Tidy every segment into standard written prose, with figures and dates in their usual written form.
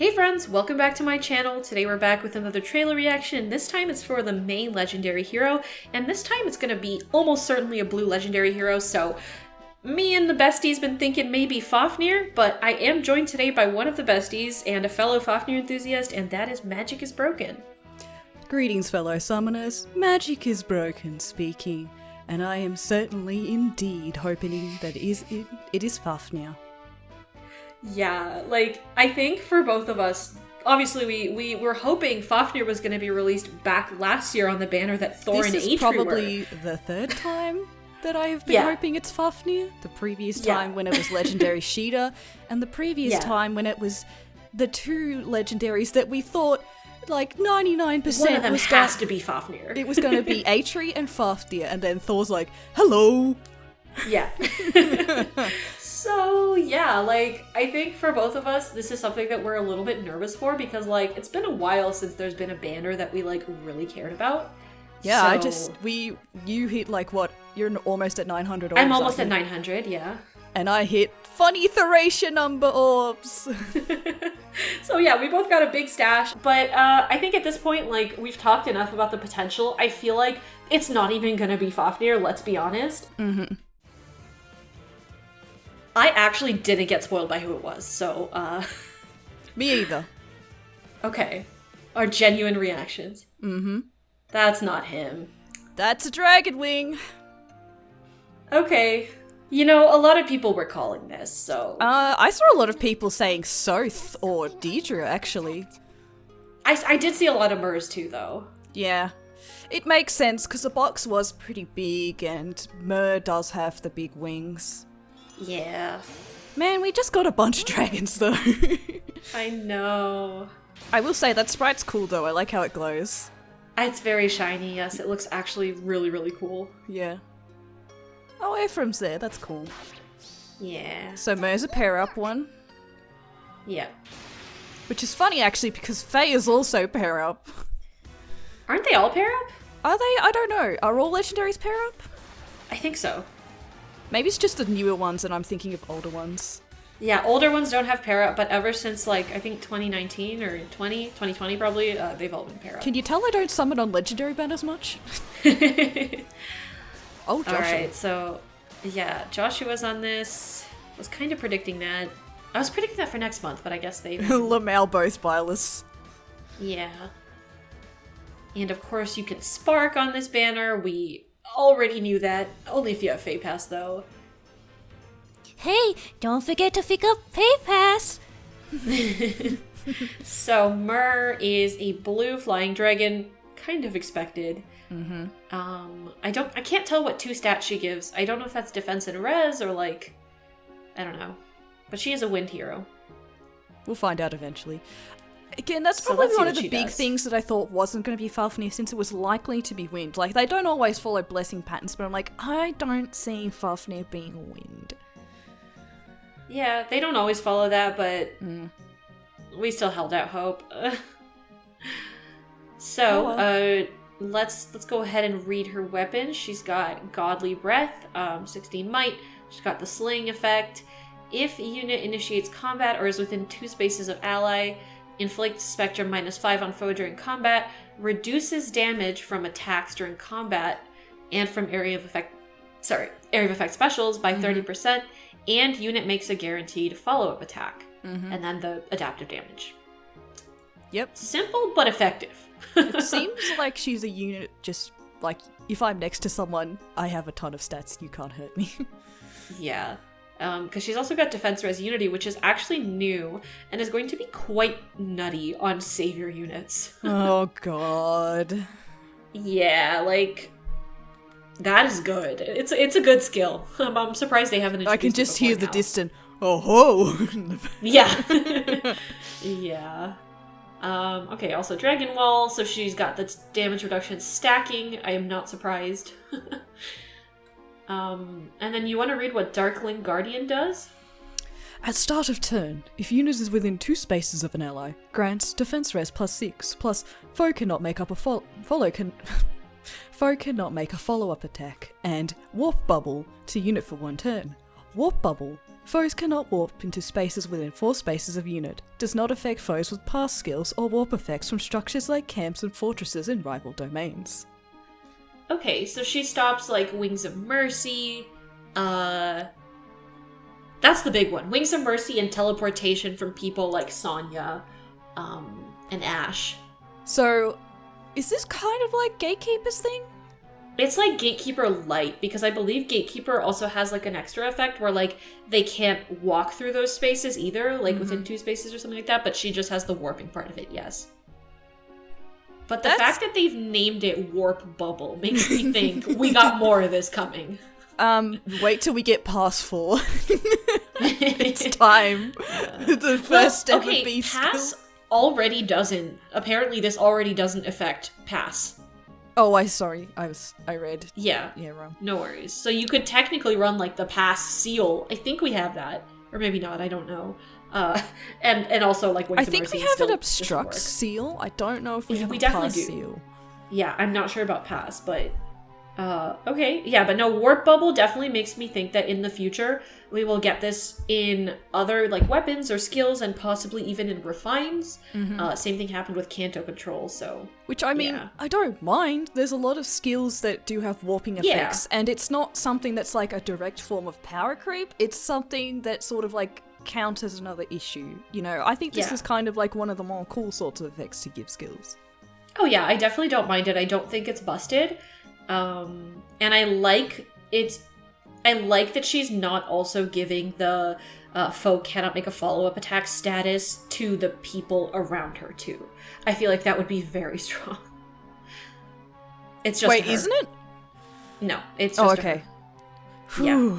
Hey friends, welcome back to my channel. Today we're back with another trailer reaction. This time it's for the main legendary hero, and this time it's gonna be almost certainly a blue legendary hero, so me and the besties been thinking maybe Fáfnir, but I am joined today by one of the besties and a fellow Fáfnir enthusiast, and that is MagicIsBroken. Greetings fellow summoners, MagicIsBroken speaking, and I am certainly indeed hoping that it is Fáfnir. Yeah, I think for both of us, obviously we were hoping Fáfnir was going to be released back last year on the banner that Thor and This Atri is probably the third time that I have been hoping it's Fáfnir. The previous time when it was Legendary Sheeta, and the previous time when it was the two legendaries that we thought, 99% one of them has to be Fáfnir. It was going to be Atri and Fáfnir, and then Thor's like, hello! Yeah. So, yeah, I think for both of us, this is something that we're a little bit nervous for because, it's been a while since there's been a banner that we, really cared about. Yeah, so... you hit, what? You're almost at 900 orbs. I'm almost at 900, yeah. And I hit funny Thracia number orbs. So, yeah, we both got a big stash. But I think at this point, we've talked enough about the potential. I feel like it's not even gonna be Fáfnir, let's be honest. Mm-hmm. I actually didn't get spoiled by who it was, so, Me either. Okay. Our genuine reactions. Mm-hmm. That's not him. That's a dragon wing. Okay. You know, a lot of people were calling this, so... I saw a lot of people saying Soth or Deidre, actually. I did see a lot of Myrrhs too, though. Yeah. It makes sense, because the box was pretty big, and Myrrh does have the big wings. Yeah. Man, we just got a bunch of dragons, though. I know. I will say, that sprite's cool, though. I like how it glows. It's very shiny, yes. It looks actually really, really cool. Yeah. Oh, Ephraim's there. That's cool. Yeah. So Myrrh's a pair-up one. Yeah. Which is funny, actually, because Faye is also pair-up. Aren't they all pair-up? Are they? I don't know. Are all legendaries pair-up? I think so. Maybe it's just the newer ones and I'm thinking of older ones. Yeah, older ones don't have pair-up, but ever since, I think 2019 or 2020 probably, they've all been pair-up. Can you tell I don't summon on legendary banners much? Oh, Joshua. Alright, so, yeah, Joshua's on this. I was kind of predicting that. I was predicting that for next month, but I guess they... Lamau both Bylus. Yeah. And of course you can spark on this banner. We already knew that. Only if you have Fey Pass, though. Hey, don't forget to pick up Fey Pass! So, Myrrh is a blue flying dragon. Kind of expected. Mm-hmm. I can't tell what 2 stats she gives. I don't know if that's defense and res, or I don't know. But she is a wind hero. We'll find out eventually. Again, that's probably one of the big things that I thought wasn't going to be Fáfnir since it was likely to be wind. They don't always follow blessing patterns, but I'm I don't see Fáfnir being wind. Yeah, they don't always follow that, but we still held out hope. So, let's go ahead and read her weapon. She's got Godly Breath, 16 Might. She's got the Slaying effect. If a unit initiates combat or is within 2 spaces of ally, inflicts Spectrum -5 on foe during combat, reduces damage from attacks during combat and from area of effect specials by 30%, and unit makes a guaranteed follow-up attack, and then the adaptive damage. Yep. Simple but effective. It seems like she's a unit just, if I'm next to someone, I have a ton of stats, you can't hurt me. Yeah. Because she's also got Defense Res Unity, which is actually new, and is going to be quite nutty on Savior units. Oh god. Yeah, that is good. It's a good skill. I'm surprised they haven't introduced I can just hear the now. distant, oh-ho! Yeah. Yeah. Okay, also Dragon Wall, so she's got the damage reduction stacking. I am not surprised. And then you want to read what Darkling Guardian does? At start of turn, if unit is within 2 spaces of an ally, grants defense res +6, plus foe cannot make up a foe cannot make a follow-up attack, and warp bubble to unit for 1 turn. Warp Bubble. Foes cannot warp into spaces within 4 spaces of unit. Does not affect foes with pass skills or warp effects from structures like camps and fortresses in rival domains. Okay, so she stops, like, Wings of Mercy. That's the big one. Wings of Mercy and teleportation from people like Sonya, and Ash. So, is this kind of like Gatekeeper's thing? It's like Gatekeeper Light, because I believe Gatekeeper also has, like, an extra effect where, like, they can't walk through those spaces either, like, within 2 spaces or something like that, but she just has the warping part of it, yes. But the fact that they've named it Warp Bubble makes me think we got more of this coming. Wait till we get past 4. It's time. The first ever beast Pass skill. already doesn't. Apparently this already doesn't affect Pass. Oh, I read. Yeah. Yeah, wrong. No worries. So you could technically run, like, the Pass Seal. I think we have that. Or maybe not, I don't know. And also, like, Wings I of think Mercy we have an still Obstruct doesn't work. seal. I don't know if we have We a definitely Pass do. seal. Yeah, I'm not sure about Pass, but... okay. Yeah, but no, Warp Bubble definitely makes me think that in the future, we will get this in other, like, weapons or skills and possibly even in Refines. Same thing happened with Canto Control, so... Which, I mean, yeah. I don't mind. There's a lot of skills that do have warping effects, and it's not something that's like a direct form of power creep. It's something that sort of, like, counters another issue. You know, I think this is kind of like one of the more cool sorts of effects to give skills. Oh yeah, I definitely don't mind it. I don't think it's busted. And I like it. I like that she's not also giving the foe cannot make a follow-up attack status to the people around her too. I feel like that would be very strong. It's just Wait, her. isn't it? No, it's just okay. her. Yeah.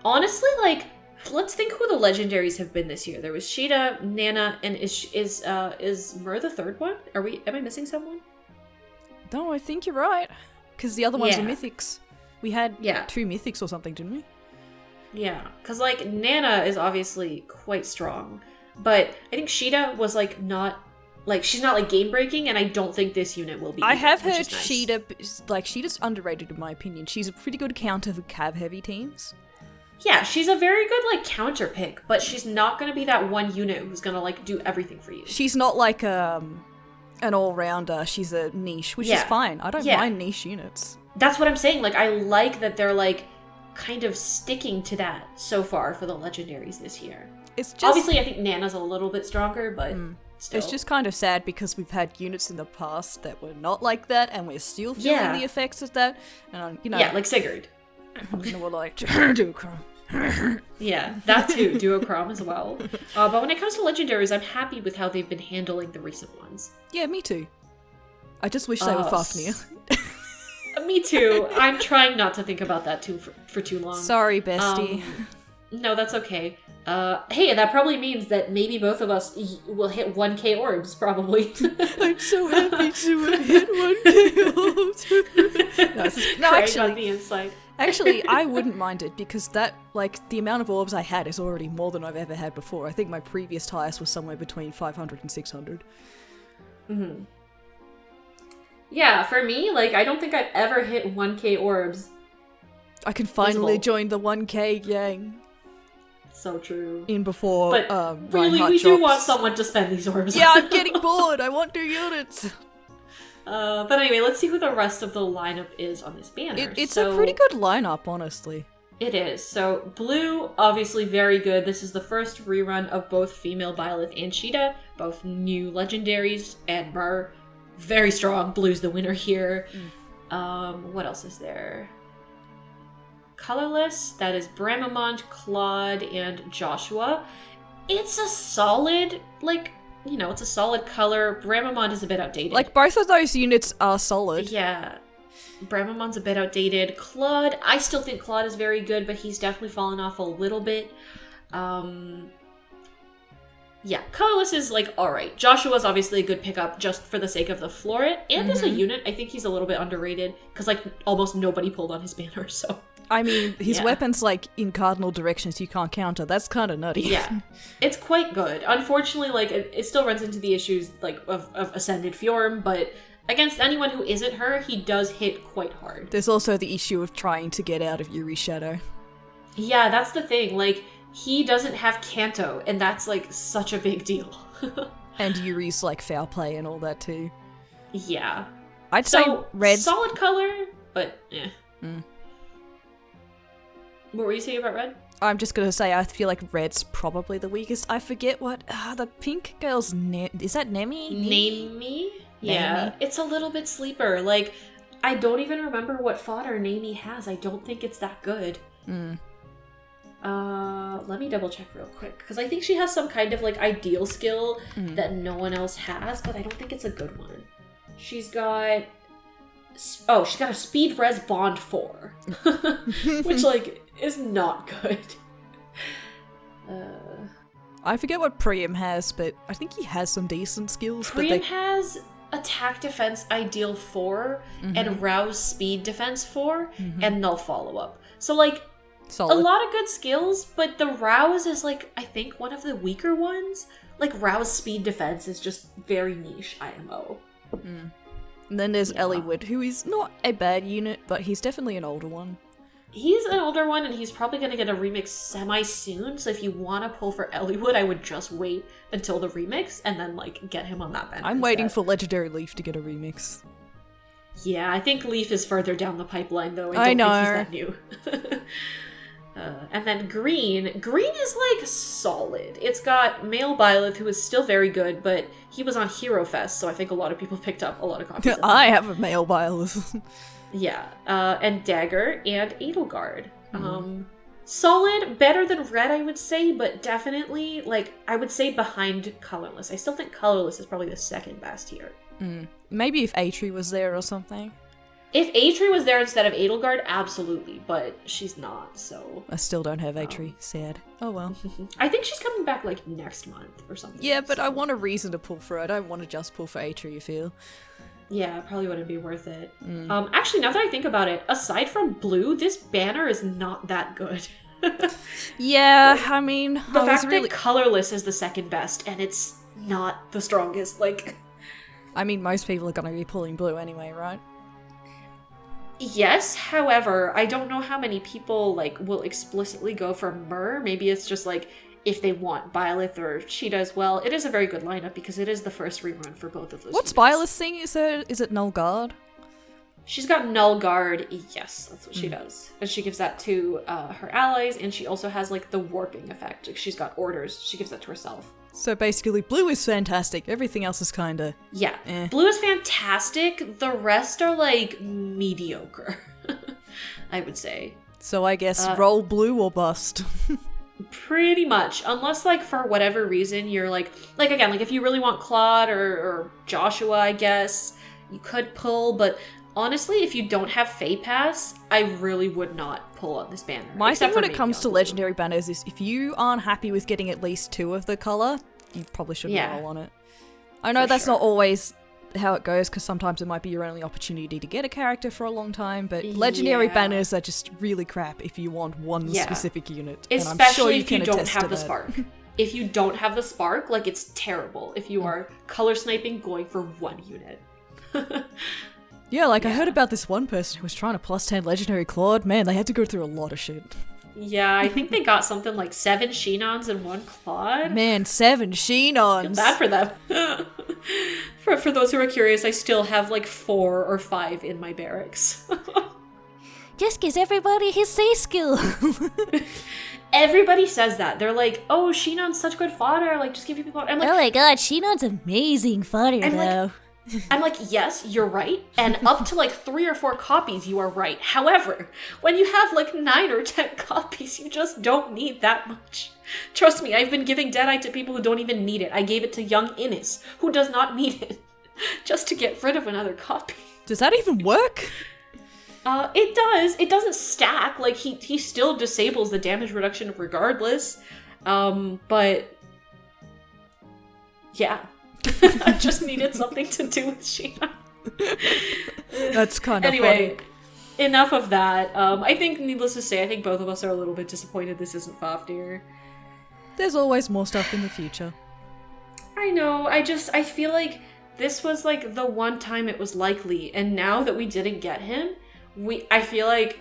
Honestly, like, let's think who the legendaries have been this year. There was Sheeta, Nana, and is Myrrh the third one? Am I missing someone? No, I think you're right. Because the other ones are Yeah. mythics. We had Yeah. 2 mythics or something, didn't we? Yeah, because, like, Nana is obviously quite strong, but I think Sheeta was, like, not, like, she's not, like, game-breaking, and I don't think this unit will be. I either, have which heard is nice. Sheeta, like, Sheeta's underrated in my opinion. She's a pretty good counter for cav-heavy teams. Yeah, she's a very good, like, counter pick, but she's not going to be that one unit who's going to, like, do everything for you. She's not like, an all-rounder. She's a niche, which is fine. I don't mind niche units. That's what I'm saying. Like, I like that they're, like, kind of sticking to that so far for the legendaries this year. It's just... Obviously, I think Nana's a little bit stronger, but still. It's just kind of sad because we've had units in the past that were not like that, and we're still feeling the effects of that. And, you know... Yeah, like Sigurd. You know, we're like, duochrome. Yeah, that too, duochrome as well. But when it comes to legendaries, I'm happy with how they've been handling the recent ones. Yeah, me too. I just wish they were Fáfnir. Me too. I'm trying not to think about that too for too long. Sorry, bestie. No, that's okay. Hey, that probably means that maybe both of us will hit 1k orbs, probably. I'm so happy to have hit 1k orbs. No, actually, on the inside. Actually, I wouldn't mind it because that, like, the amount of orbs I had is already more than I've ever had before. I think my previous highest was somewhere between 500 and 600. Mm-hmm. Yeah, for me, like, I don't think I've ever hit 1k orbs. I can finally join the 1k gang. So true. In before, but really, Reinhardt we drops. do want someone to spend these orbs. Yeah, I'm getting bored. I want new units. But anyway, let's see who the rest of the lineup is on this banner. It's a pretty good lineup, honestly. It is. So, blue, obviously very good. This is the first rerun of both female Byleth and Sheeta, both new legendaries, and Myrrh. Very strong. Blue's the winner here. What else is there? Colorless, that is Bramamont, Claude, and Joshua. It's a solid, like, you know, it's a solid color. Bramamont is a bit outdated. Like, both of those units are solid. Yeah. Bramamont's a bit outdated. Claude, I still think Claude is very good, but he's definitely fallen off a little bit. Yeah, Colorless is, like, alright. Joshua's obviously a good pickup just for the sake of the Floret. And as a unit, I think he's a little bit underrated, because, like, almost nobody pulled on his banner, so... I mean, his weapon's, like, in cardinal directions you can't counter. That's kind of nutty. Yeah. It's quite good. Unfortunately, like, it still runs into the issues, like, of Ascended Fjorm, but against anyone who isn't her, he does hit quite hard. There's also the issue of trying to get out of Yuri's shadow. Yeah, that's the thing. Like, he doesn't have Kanto, and that's, like, such a big deal. And Yuri's, like, foul play and all that, too. Yeah. I'd say Red's... solid color, but, What were you saying about Red? I'm just gonna say, I feel like Red's probably the weakest. I forget what... the pink girl's name... Is that Nemi? Nemi? Yeah. It's a little bit sleeper. Like, I don't even remember what fodder Nemi has. I don't think it's that good. Let me double check real quick. Because I think she has some kind of, like, ideal skill that no one else has, but I don't think it's a good one. She's got... Oh, she's got a Speed Res Bond 4. Which, like, is not good. I forget what Priam has, but I think he has some decent skills. Priam has Attack Defense Ideal 4 and Rouse Speed Defense 4 and Null Follow-Up. So, like, solid. A lot of good skills, but the Rouse is, like, I think one of the weaker ones. Like, Rouse Speed Defense is just very niche IMO. And then there's Eliwood, who is not a bad unit, but he's definitely an older one. He's an older one, and he's probably going to get a remix semi-soon, so if you want to pull for Eliwood, I would just wait until the remix, and then, like, get him on that banner. I'm waiting for Legendary Leaf to get a remix. Yeah, I think Leaf is further down the pipeline, though. I know. I don't think he's that new. And then Green. Green is, like, solid. It's got Male Byleth, who is still very good, but he was on Hero Fest, so I think a lot of people picked up a lot of copies of him. I have a Male Byleth. Yeah, and Dagger and Edelgard. Solid, better than Red, I would say, but definitely, like, I would say behind Colorless. I still think Colorless is probably the second best here. Maybe if Atri was there or something. If Atri was there instead of Edelgard, absolutely, but she's not, so... I still don't have Atri. Sad. Oh well. I think she's coming back, like, next month or something. Yeah, but so. I want a reason to pull for her. I don't want to just pull for Atri, you feel? Yeah, it probably wouldn't be worth it. Actually, now that I think about it, aside from Blue, this banner is not that good. Yeah, I mean... The fact that Colorless is the second best, and it's not the strongest, like... I mean, most people are going to be pulling Blue anyway, right? Yes, however, I don't know how many people, like, will explicitly go for Myrrh. Maybe it's just, like, if they want Byleth or Cheetah as well. It is a very good lineup because it is the first rerun for both of those. What's Byleth's thing? Is it Null Guard? She's got Null Guard, yes, that's what she does. And she gives that to her allies, and she also has, like, the warping effect. Like, she's got orders, she gives that to herself. So basically, Blue is fantastic, everything else is kinda... Yeah, Blue is fantastic, the rest are, like, mediocre, I would say. So I guess roll Blue or bust. Pretty much, unless, like, for whatever reason, you're, like again, like, if you really want Claude or Joshua, I guess, you could pull, but... Honestly, if you don't have Fey Pass, I really would not pull on this banner. My thing when it comes to legendary banners is if you aren't happy with getting at least 2 of the color, you probably shouldn't roll on it. I know that's not always how it goes, because sometimes it might be your only opportunity to get a character for a long time, but legendary banners are just really crap if you want one specific unit. Especially and I'm sure if you don't have the spark. If you don't have the spark, like, it's terrible if you are color sniping going for one unit. Yeah, like, I heard about this one person who was trying to plus 10 Legendary Claude. Man, they had to go through a lot of shit. Yeah, I think they got something like 7 Shenons and 1 Claude. Man, 7 Shenons! Bad for them. For those who are curious, I still have, like, 4 or 5 in my barracks. Just gives everybody his say skill. Everybody says that. They're like, oh, Shenon's such good fodder. Like, just give people... I'm like, oh my god, Shenon's amazing fodder, though. I'm like, yes, you're right, and up to, like, 3 or 4 copies, you are right. However, when you have, like, 9 or 10 copies, you just don't need that much. Trust me, I've been giving Deadeye to people who don't even need it. I gave it to young Innis, who does not need it, just to get rid of another copy. Does that even work? It does. It doesn't stack. Like, he still disables the damage reduction regardless. But... yeah. I just needed something to do with Sheena. That's kind of anyway, funny. Enough of that. I think, needless to say, I think both of us are a little bit disappointed this isn't Fáfnir. There's always more stuff in the future. I know. I feel like this was, like, the one time it was likely, and now that we didn't get him, I feel like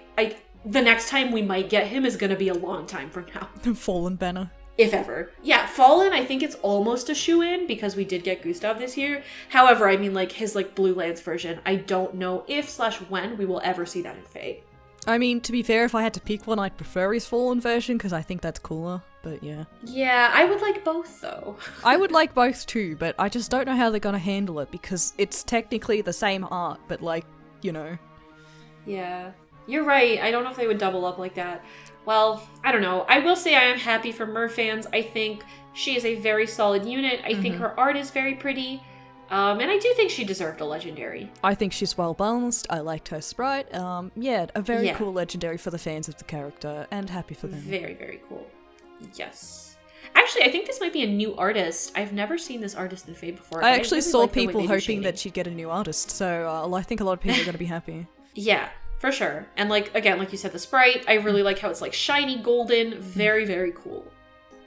the next time we might get him is going to be a long time from now. Fallen banner. If ever. Yeah, Fallen, I think it's almost a shoo-in because we did get Gustav this year. However, I mean, like, his, like, Blue Lance version, I don't know if/when we will ever see that in Fae. I mean, to be fair, if I had to pick one, I'd prefer his Fallen version because I think that's cooler, but yeah. Yeah, I would like both, though. I would like both too, but I just don't know how they're gonna handle it because it's technically the same art, but like, you know. Yeah, you're right. I don't know if they would double up like that. Well, I don't know. I will say I am happy for Myrrh fans. I think she is a very solid unit. I think her art is very pretty. And I do think she deserved a legendary. I think she's well balanced. I liked her sprite. Yeah, a very cool legendary for the fans of the character, and happy for them. Very, very cool. Yes. Actually, I think this might be a new artist. I've never seen this artist in Fae before. I actually saw people hoping that she'd get a new artist, so I think a lot of people are going to be happy. Yeah. For sure. And like, again, like you said, the sprite, I really like how it's like shiny golden. Very, very cool.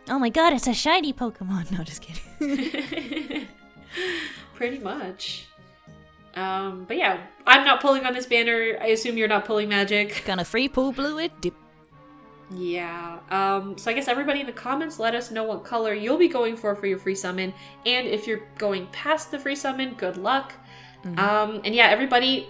Oh my god, it's a shiny Pokemon. No, just kidding. Pretty much. But yeah, I'm not pulling on this banner. I assume you're not pulling Magic. Gonna free pull blue it, dip. Yeah. So I guess everybody in the comments, let us know what color you'll be going for your free summon. And if you're going past the free summon, good luck. And yeah, everybody...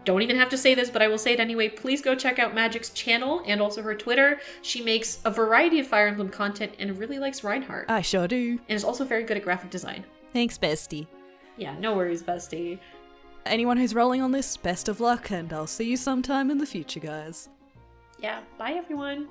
don't even have to say this, but I will say it anyway. Please go check out Magic's channel and also her Twitter. She makes a variety of Fire Emblem content and really likes Reinhardt. I sure do. And is also very good at graphic design. Thanks, bestie. Yeah, no worries, bestie. Anyone who's rolling on this, best of luck, and I'll see you sometime in the future, guys. Yeah, bye everyone.